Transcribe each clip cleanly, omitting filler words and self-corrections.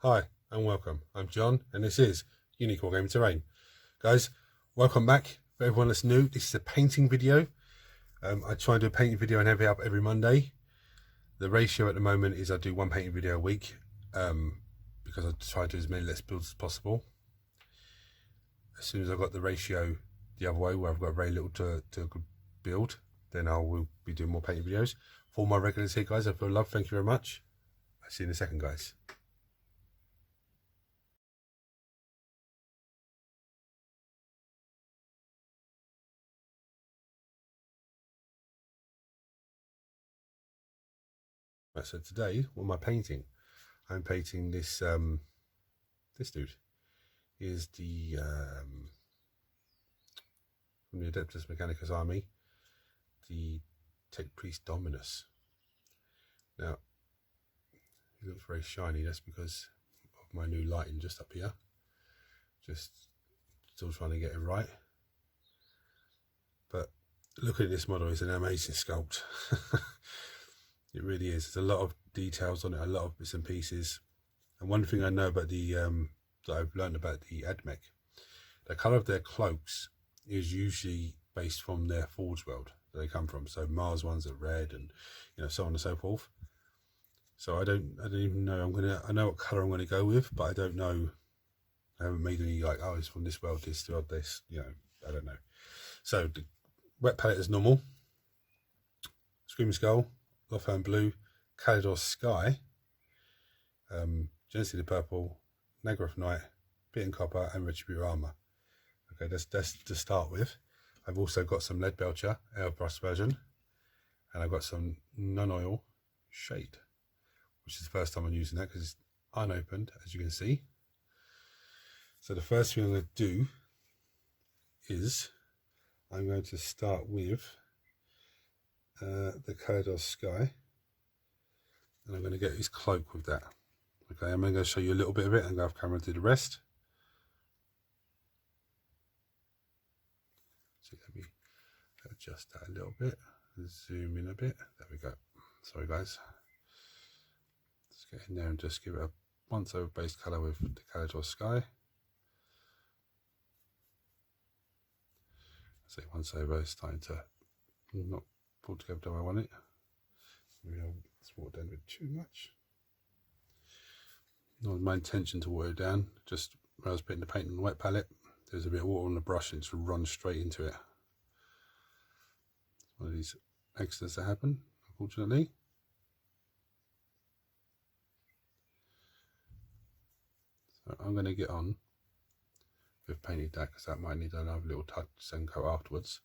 Hi and welcome. I'm John and this is Unicorn Game Terrain. Guys, welcome back. For everyone that's new, this is a painting video. I try and do a painting video and have it up every Monday. The ratio at the moment is I do one painting video a week because I try to do as many Let's Builds as possible. As soon as I've got the ratio the other way, where I've got very little to build, then I will be doing more painting videos. For my regulars here, guys, I feel love. Thank you very much. I'll see you in a second, guys. Right, so today, what am I painting? I'm painting this this dude. Is the from the Adeptus Mechanicus Army, the Tech Priest Dominus. Now, he looks very shiny. That's because of my new lighting just up here. Just still trying to get it right. But looking at this model, it's an amazing sculpt. It really is. There's a lot of details on it, a lot of bits and pieces. And one thing I know about the that I've learned about the Admech, the colour of their cloaks is usually based from their Forge world that they come from. So Mars ones are red, and so on and so forth. So I don't even know. I know what colour I'm gonna go with, but I don't know. I haven't made any like, oh, it's from this world, this world, this. I don't know. So the wet palette is normal. Screaming Skull, Lothern Blue, Calidor Sky, Genesee the Purple, Nagrath Night, Bitten Copper, and Retributor Armour. Okay, that's to start with. I've also got some Lead Belcher airbrush version, and I've got some non-oil shade, which is the first time I'm using that because it's unopened, as you can see. So the first thing I'm going to do is I'm going to start with the Calidor Sky, and I'm going to get his cloak with that. Okay, I'm going to show you a little bit of it and go off camera and do the rest. So let me adjust that a little bit, zoom in a bit. There we go. Sorry guys. Let's get in there and just give it a once over base colour with the Calidor Sky. I say once over, it's starting to not pull together the way I want it. Maybe it's watered down a bit too much. Not my intention to water it down, just when I was putting the paint on the wet palette, there's a bit of water on the brush and it's run straight into it. It's one of these accidents that happen, unfortunately. So I'm going to get on with painting that because that might need another little touch and coat afterwards.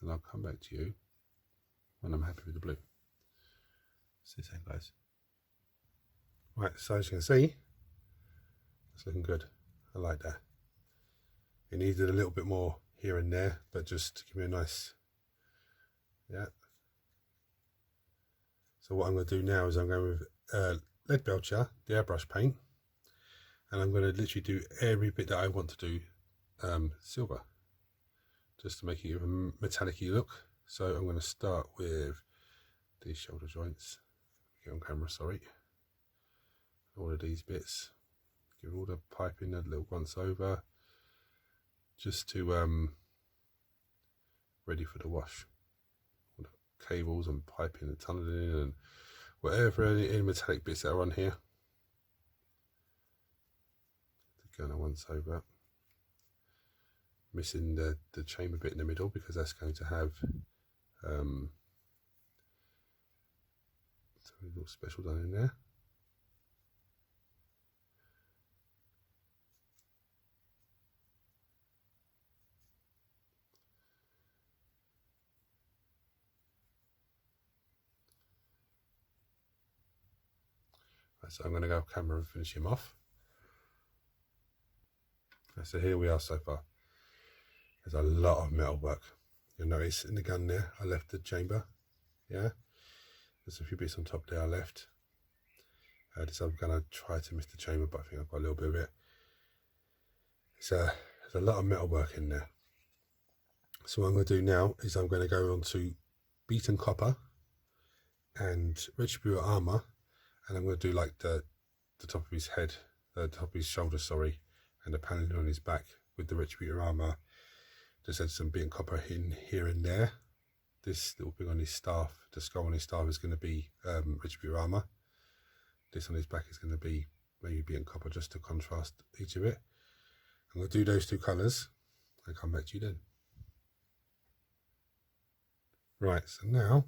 And I'll come back to you when I'm happy with the blue. See you soon, guys. Right, so as you can see, it's looking good. I like that. It needed a little bit more here and there, but just to give me a nice, yeah. So what I'm going to do now is I'm going with Lead Belcher, the airbrush paint, and I'm going to literally do every bit that I want to do silver, just to make it a metallic-y look. So I'm going to start with these shoulder joints. Get on camera, sorry. All of these bits. Give all the piping a little once over, just to ready for the wash. All the cables and piping and tunneling and whatever any metallic bits that are on here. Going once over. Missing the chamber bit in the middle because that's going to have something a little special done in there. Right, so I'm going to go off camera and finish him off. So here we are so far. There's a lot of metal work. You'll notice in the gun there, I left the chamber. Yeah, there's a few bits on top there I left. This I'm going to try to miss the chamber, but I think I've got a little bit of it. There's a lot of metal work in there. So what I'm going to do now is I'm going to go on to Beaten Copper and Retributor Armour, And I'm going to do like the top of his head, the top of his shoulder, sorry, and the paneling on his back with the Retributor armour. Just had some bit of copper in here and there. This little thing on his staff, the skull on his staff, is going to be Retributor armour. This on his back is going to be maybe beaten copper, just to contrast each of it. I'm going to do those two colours and come back to you then. Right, so now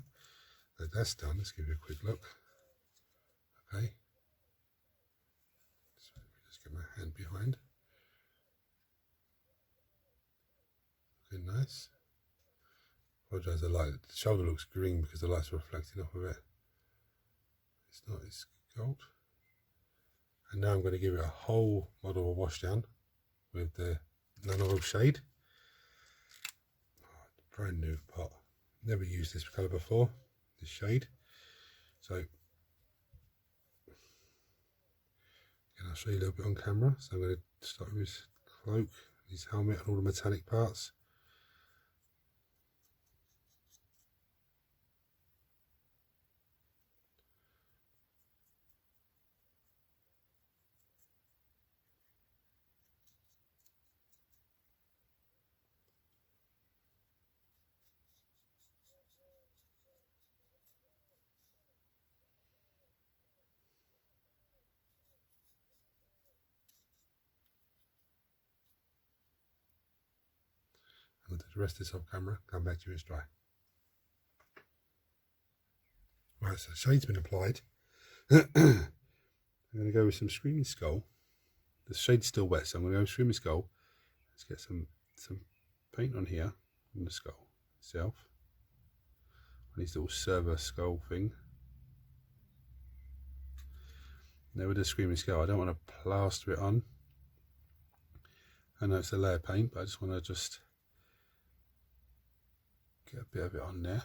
that that's done, let's give you a quick look. Okay, just get my hand behind. Looking nice. Apologise, the light, the shoulder looks green because the light's reflecting off of it. It's not, it's gold. And now I'm going to give it a whole model of wash down with the nano oil shade. Brand new pot. Never used this colour before, this shade. So again, I'll show you a little bit on camera. So I'm going to start with his cloak, his helmet and all the metallic parts. I'm going to do the rest of this off camera, come back to you when it's dry. Right, so the shade's been applied. I'm going to go with some Screaming Skull. The shade's still wet, so I'm going to go with Screaming Skull. Let's get some paint on here, on the skull itself. On his little server skull thing. Now with the Screaming Skull, I don't want to plaster it on. I know it's a layer paint, but I just want to get a bit of it on there.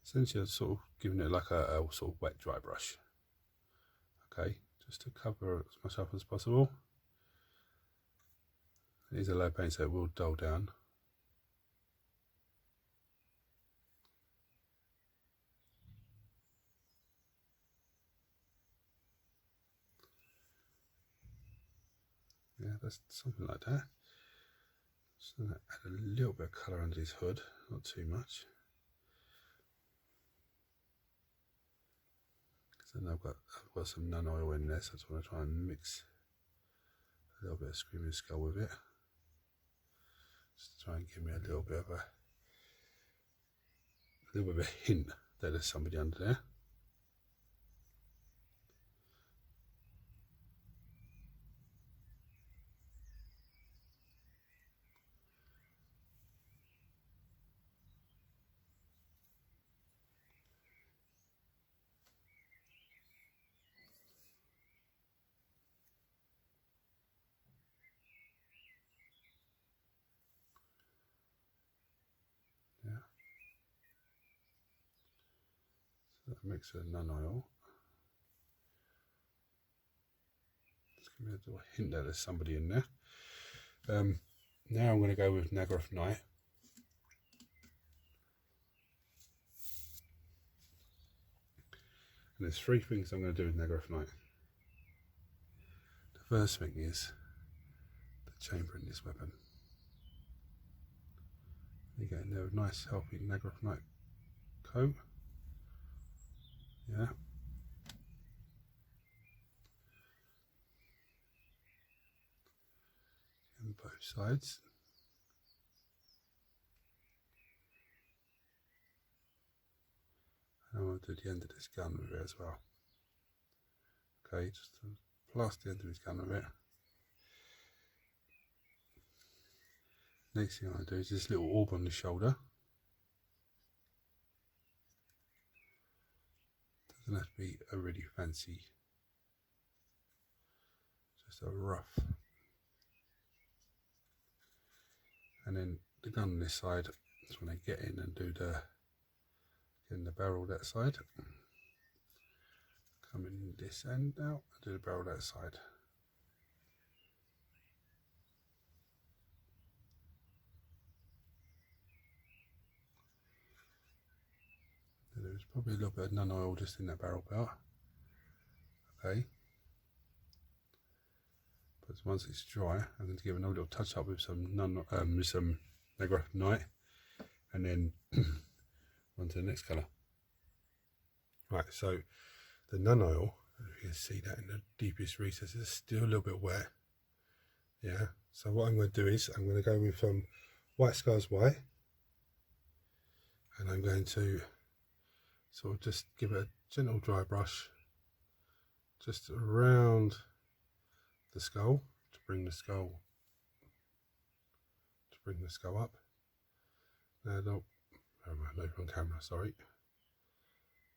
Essentially, I'm sort of giving it like a sort of wet dry brush. Okay, just to cover as much up as possible. It is a layer paint, so it will dull down. Yeah, that's something like that. Just going to add a little bit of colour under his hood, not too much. Because then I've got some nun oil in there, so I just want to try and mix a little bit of Screaming Skull with it. Just to try and give me a little bit of a hint that there's somebody under there. Mix of nun oil. Just give me a little hint that there's somebody in there. Now I'm going to go with Naggaroth Night. And there's three things I'm going to do with Naggaroth Night. The first thing is the chamber in this weapon. You get in there a nice healthy Naggaroth Night coat. Yeah. And both sides. And I want to do the end of this gun with it as well. Okay, just to plaster the end of his gun with it. Next thing I do is this little orb on the shoulder. Doesn't have to be a really fancy, just a rough. And then the gun on this side, just when I get in and do the barrel that side. Come in this end out and do the barrel that side. And there's probably a little bit of nun oil just in that barrel part. Okay. But once it's dry, I'm going to give another little touch up with some Negra Night, and then on to the next colour. Right, so the nun oil, you can see that in the deepest recesses, is still a little bit wet. Yeah, so what I'm going to do is I'm going to go with some White Scars White, and I'm going to sort of just give it a gentle dry brush just around the skull to bring the skull up. Now, not on camera, sorry.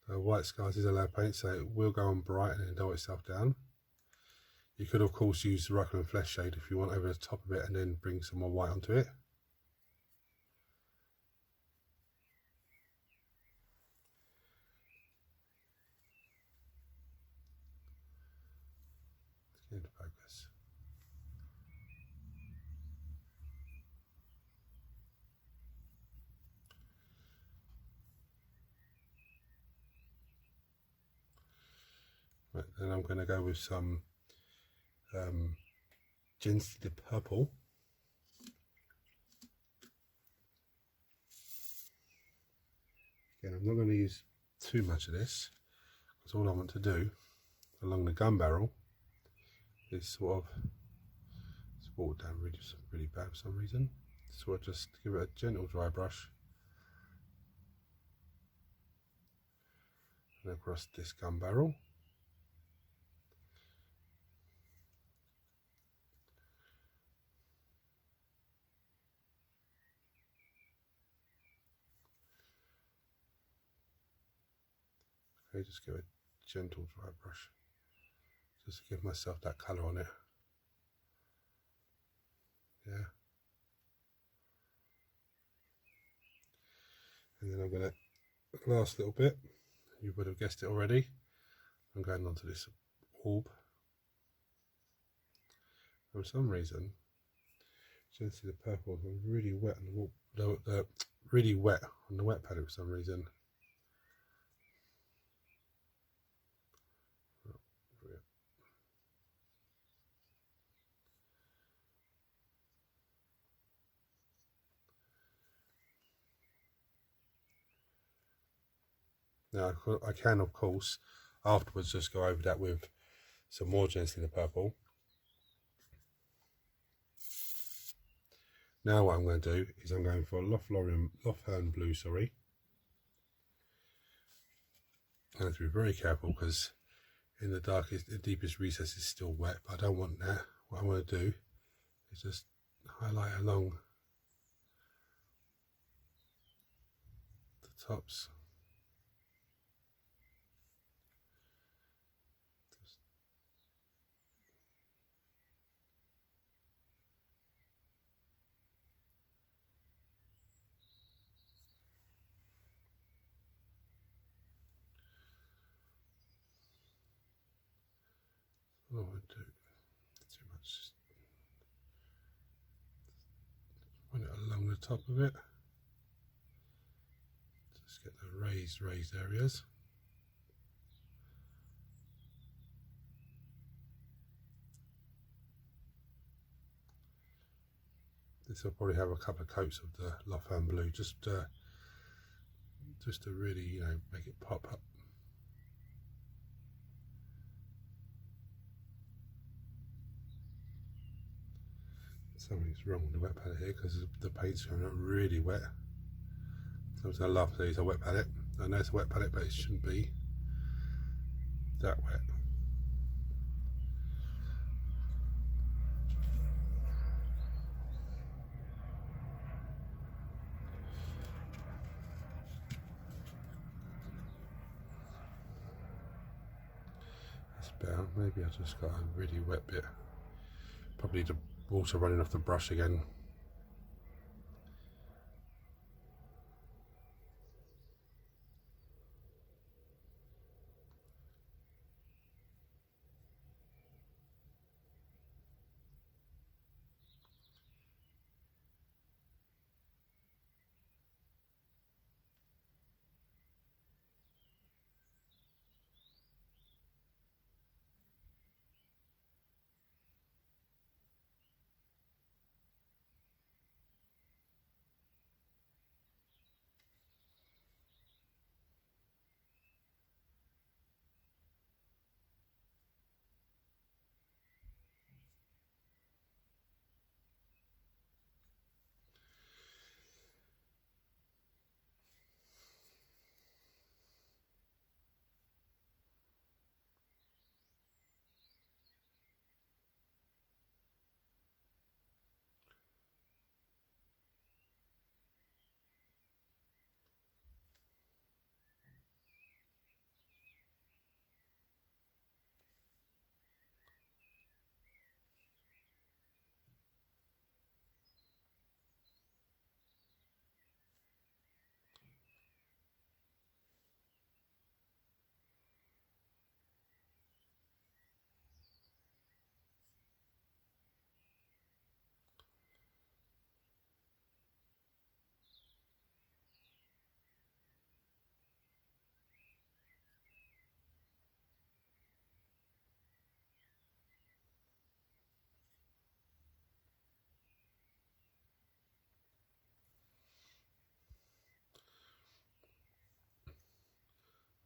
The White Scars is a loud paint, so it will go on bright and then dull itself down. You could of course use the Ruckle and Flesh shade if you want over the top of it, and then bring some more white onto it. Let's get into focus. Right, then I'm going to go with some gently purple. Again, I'm not going to use too much of this, because all I want to do along the gun barrel is sort of, it's watered down really bad for some reason, sort of just give it a gentle dry brush and across this gun barrel. Okay, just give it a gentle dry brush, just to give myself that colour on it. Yeah. And then I'm going to, the last little bit, you would have guessed it already, I'm going on to this orb. For some reason, you can see the purple is really wet on the really wet on the wet palette for some reason. Now I can of course afterwards just go over that with some more gently the purple. Now what I'm going to do is I'm going for a Lothern blue, sorry. I have to be very careful because in the darkest, the deepest recess is still wet, but I don't want that. What I'm going to do is just highlight along the tops. I don't want to do too much. Run it along the top of it. Just get the raised areas. This will probably have a couple of coats of the Lothern blue, just to really, you know, make it pop up. Something's wrong with the wet palette here because the paint's coming out really wet. So I was going to laugh that it's a wet palette. I know it's a wet palette, but it shouldn't be that wet. That's better. Maybe I just got a really wet bit. Probably the water running off the brush again.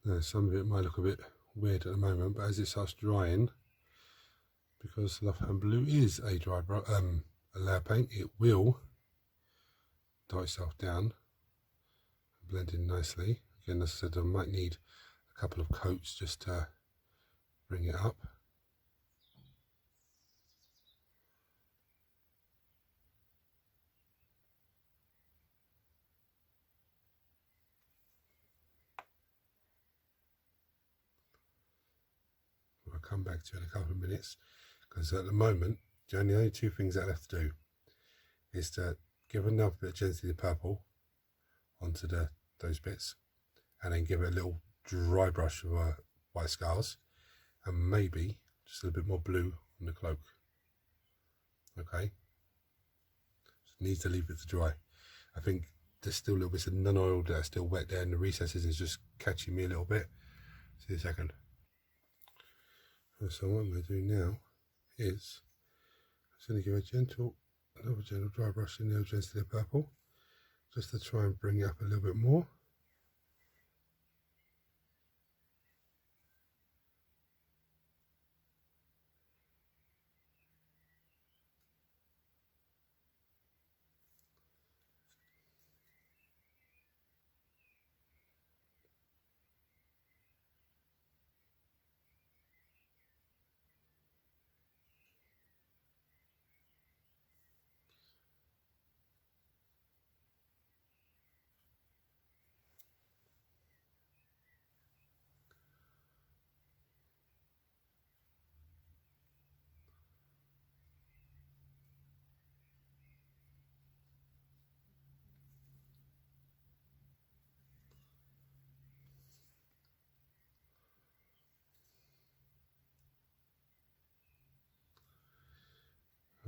Now, some of it might look a bit weird at the moment, but as it starts drying, because Love-Hand Blue is a dry a layer paint, it will dye itself down, blend in nicely. Again, as I said, I might need a couple of coats just to bring it up. I'll come back to it in a couple of minutes, because at the moment the only two things I have to do is to give another bit of gently purple onto those bits, and then give it a little dry brush of white scars, and maybe just a little bit more blue on the cloak. Okay, just needs to leave it to dry. I think there's still little bits of non-oil that are still wet there, and the recesses is just catching me a little bit. See a second. So what I'm going to do now is I'm just going to give another gentle dry brush in the gently purple, just to try and bring it up a little bit more.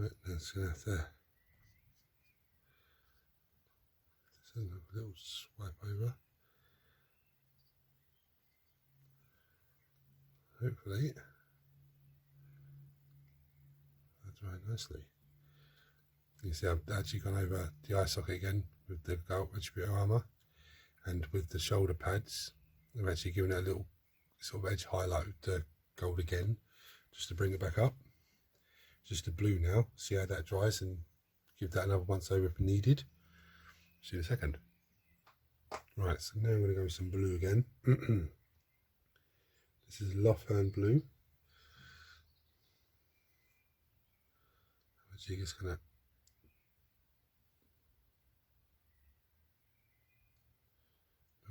Right, that's going to have to send a little swipe over. Hopefully that'll dry nicely. You see, I've actually gone over the eye socket again with the gold attribute armour, and with the shoulder pads I've actually given it a little sort of edge highlight with the gold again, just to bring it back up. Just the blue now, see how that dries, and give that another once over if needed. See you in a second. Right, so now I'm going to go with some blue again. This is Love-Hand Blue. I'm actually just going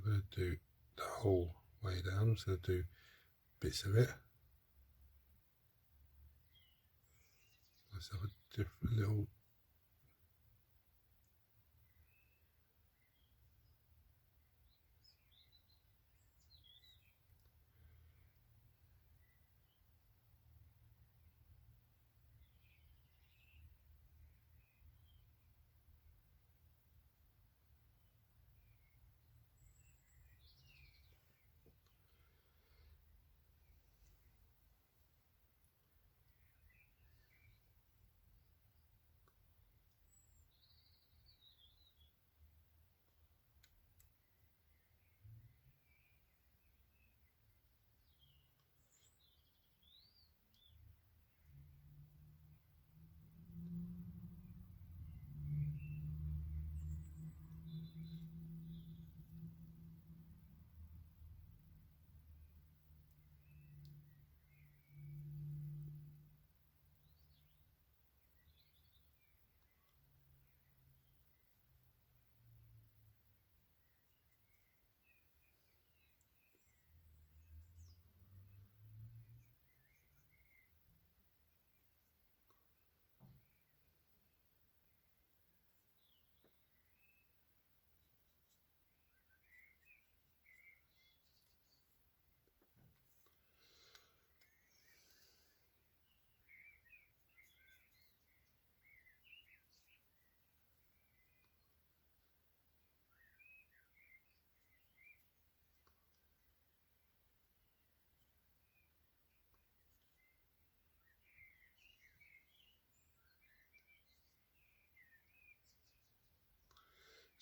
to do the whole way down. I'm just going to do bits of it. Myself a different little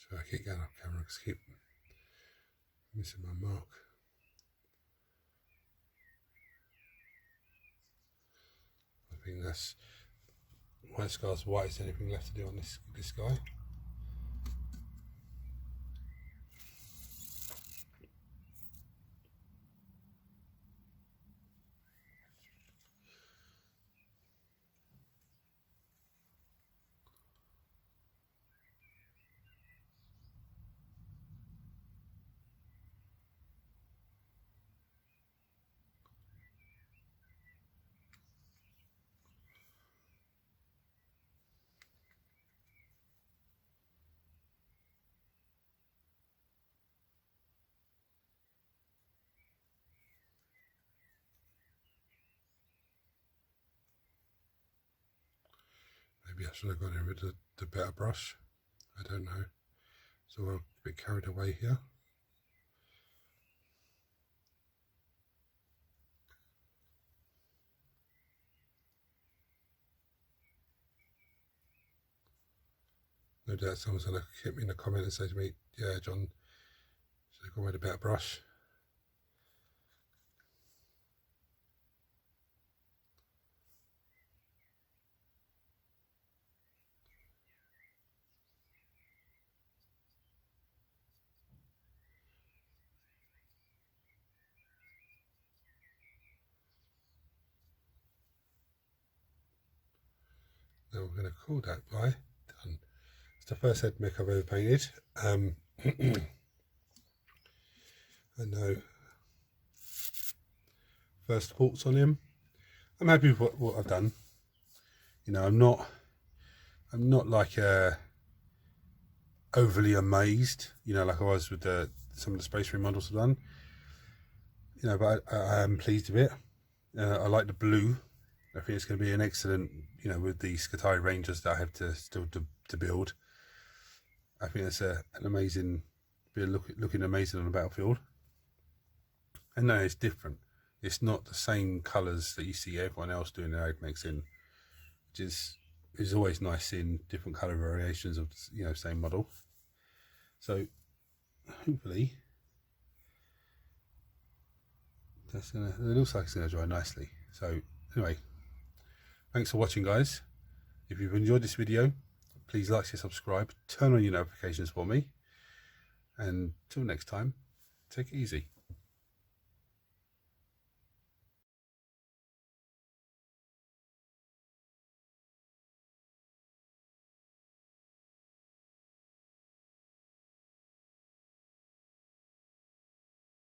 So I keep going off camera because I keep missing my mark. think that's White Scar's white. Is anything left to do on this guy? Maybe I should have gone in with the better brush. I don't know. So we're a bit carried away here. No doubt someone's going to hit me in the comment and say to me, yeah, John, should have gone with a better brush. Now we're going to call that by done. It's the first head mech I've ever painted. I know. First thoughts on him. I'm happy with what I've done. You know, I'm not like overly amazed. You know, like I was with some of the Space Marine models I've done. You know, but I am pleased with it. I like the blue. I think it's going to be an excellent, you know, with the Skitarii Rangers that I have to still to build. I think it's an amazing, looking amazing on the battlefield. And no, it's different. It's not the same colours that you see everyone else doing their AdMechs in, which is always nice seeing different colour variations of, you know, same model. So hopefully that's it looks like it's gonna dry nicely. So anyway, thanks for watching, guys. If you've enjoyed this video, please like, share, subscribe, turn on your notifications for me, and till next time, take it easy.